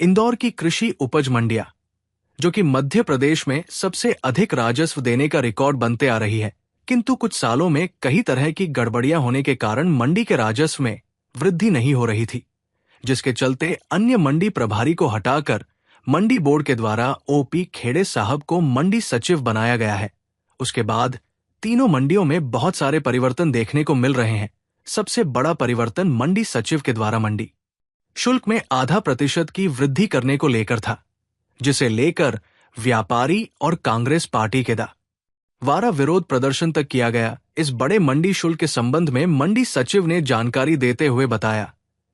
इंदौर की कृषि उपज मंडियां, जो कि मध्य प्रदेश में सबसे अधिक राजस्व देने का रिकॉर्ड बनते आ रही है, किंतु कुछ सालों में कई तरह की गड़बड़ियां होने के कारण मंडी के राजस्व में वृद्धि नहीं हो रही थी, जिसके चलते अन्य मंडी प्रभारी को हटाकर मंडी बोर्ड के द्वारा ओपी खेड़े साहब को मंडी सचिव बनाया गया है। उसके बाद तीनों मंडियों में बहुत सारे परिवर्तन देखने को मिल रहे हैं। सबसे बड़ा परिवर्तन मंडी सचिव के द्वारा मंडी शुल्क में % की वृद्धि करने को लेकर था, जिसे लेकर व्यापारी और कांग्रेस पार्टी के द्वारा विरोध प्रदर्शन तक किया गया। इस बड़े मंडी शुल्क के संबंध में मंडी सचिव ने जानकारी देते हुए बताया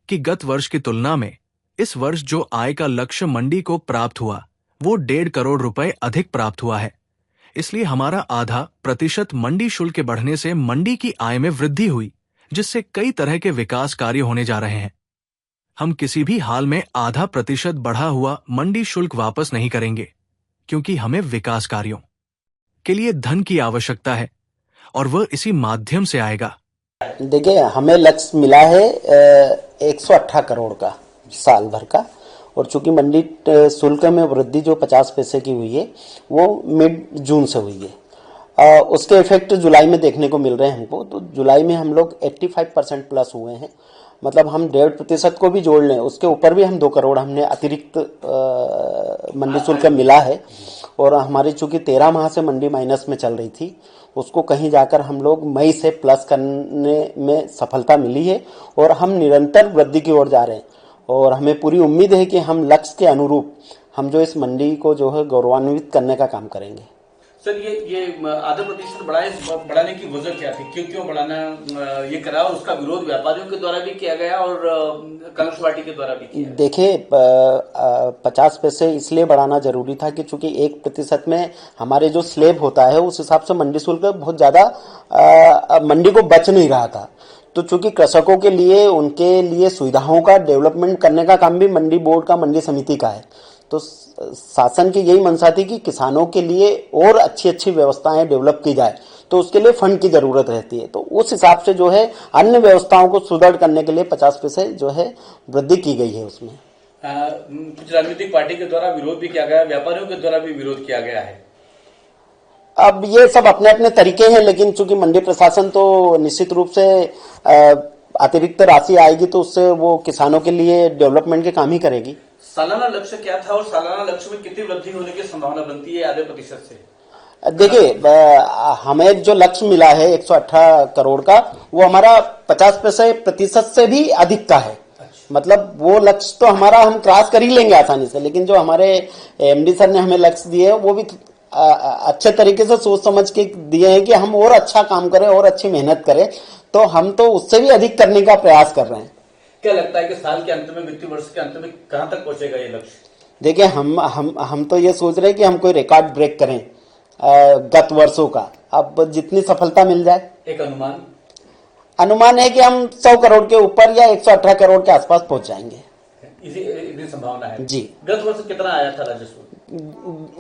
कि गत वर्ष की तुलना में इस वर्ष जो आय का लक्ष्य मंडी को प्राप्त हुआ वो 1.5 करोड़ रुपए अधिक प्राप्त हुआ है। इसलिए हमारा % मंडी शुल्क के बढ़ने से मंडी की आय में वृद्धि हुई, जिससे कई तरह के विकास कार्य होने जा रहे हैं। हम किसी भी हाल में % बढ़ा हुआ मंडी शुल्क वापस नहीं करेंगे, क्योंकि हमें विकास कार्यों के लिए धन की आवश्यकता है और वह इसी माध्यम से आएगा। देखिए, हमें लक्ष्य मिला है 118 करोड़ का साल भर का, और चूंकि मंडी शुल्क में वृद्धि जो 50 पैसे की हुई है वो मिड जून से हुई है। उसके इफेक्ट जुलाई में देखने को मिल रहे हैं हमको। तो जुलाई में हम लोग 85% प्लस हुए हैं, मतलब हम 1.5% को भी जोड़ लें, उसके ऊपर भी हम 2 करोड़ हमने अतिरिक्त मंडी शुल्क मिला है। और हमारी चूंकि 13 माह से मंडी माइनस में चल रही थी, उसको कहीं जाकर हम लोग मई से प्लस करने में सफलता मिली है और हम निरंतर वृद्धि की ओर जा रहे हैं। और हमें पूरी उम्मीद है कि हम लक्ष्य के अनुरूप हम जो इस मंडी को जो है गौरवान्वित करने का काम करेंगे। सर, ये % बढ़ाने की वजह क्या थी? क्यों बढ़ाना ये करा, और उसका विरोध व्यापारियों के द्वारा भी किया गया और कांग्रेस पार्टी के द्वारा भी किया? देखिए, 50 पैसे इसलिए बढ़ाना जरूरी था कि चूंकि 1% में हमारे जो स्लेब होता है उस हिसाब से मंडी शुल्क बहुत ज्यादा मंडी को बच नहीं रहा था। तो चूंकि कृषकों के लिए उनके लिए सुविधाओं का डेवलपमेंट करने का काम भी मंडी बोर्ड का, मंडी समिति का है। तो शासन की यही मंशा थी कि किसानों के लिए और अच्छी व्यवस्थाएं डेवलप की जाए, तो उसके लिए फंड की जरूरत रहती है। तो उस हिसाब से जो है अन्य व्यवस्थाओं को सुदृढ़ करने के लिए 50 पैसे जो है वृद्धि की गई है उसमें। कुछ राजनीतिक पार्टी के द्वारा विरोध भी किया गया, व्यापारियों के द्वारा भी विरोध किया गया है। अब ये सब अपने अपने तरीके हैं, लेकिन चूंकि मंडी प्रशासन तो निश्चित रूप से अतिरिक्त राशि आएगी तो उससे वो किसानों के लिए डेवलपमेंट के काम ही करेगी। सालाना लक्ष्य क्या था और सालाना लक्ष्य में कितनी वृद्धि होने की संभावना बनती है आधे % से? देखिए, हमें जो लक्ष्य मिला है 118 करोड़ का, वो हमारा 50 प्रतिशत से भी अधिक का है। मतलब वो लक्ष्य तो हमारा हम क्रॉस कर ही लेंगे आसानी से, लेकिन जो हमारे एमडी सर ने हमें लक्ष्य दिए है वो भी अच्छे तरीके से सोच समझ के दिए हैं कि हम और अच्छा काम करें और अच्छी मेहनत करें। तो हम तो उससे भी अधिक करने का प्रयास कर रहे हैं। क्या लगता है कि साल के अंत में, वित्तीय वर्ष के अंत में कहां तक पहुंचेगा ये लक्ष्य? देखिए, हम तो ये सोच रहे हैं कि हम कोई रिकॉर्ड ब्रेक करें गत वर्षों का। अब जितनी सफलता मिल जाए। एक अनुमान है कि हम 100 करोड़ के ऊपर या 118 करोड़ के आसपास पहुंच जाएंगे। इतनी संभावना है जी। गत वर्ष कितना आया था राजस्व?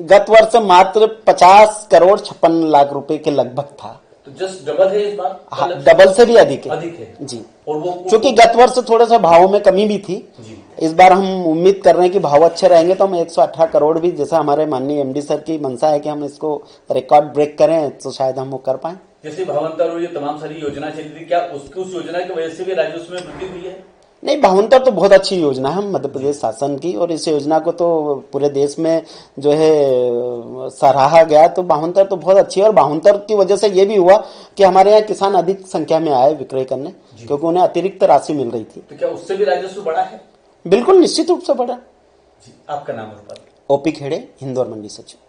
गत वर्ष मात्र 50 करोड़ 56 लाख रुपए के लगभग था। तो जस्ट डबल है इस बार? हाँ, डबल से भी अधिक है जी। और वो क्योंकि गत वर्ष थोड़ा सा भावों में कमी भी थी जी। इस बार हम उम्मीद कर रहे हैं कि भाव अच्छे रहेंगे, तो हम 118 करोड़ भी, जैसा हमारे माननीय एमडी सर की मंशा है कि हम इसको रिकॉर्ड ब्रेक करें, तो शायद हम वो कर पाए। जैसे भावांतर और ये तमाम सारी योजना चली थी, क्या उस योजना की वजह से भी राजस्व में वृद्धि हुई है? नहीं, भावांतर तो बहुत अच्छी योजना है मध्य प्रदेश शासन की, और इस योजना को तो पूरे देश में जो है सराहा गया। तो भावांतर तो बहुत अच्छी है, और भावांतर की वजह से ये भी हुआ कि हमारे यहाँ किसान अधिक संख्या में आए विक्रय करने, क्योंकि उन्हें अतिरिक्त राशि मिल रही थी। तो क्या उससे भी राजस्व बढ़ा है? बिल्कुल, निश्चित रूप से बढ़ा। आपका नाम और पद? ओपी खेड़े, इंदौर मंडी सचिव।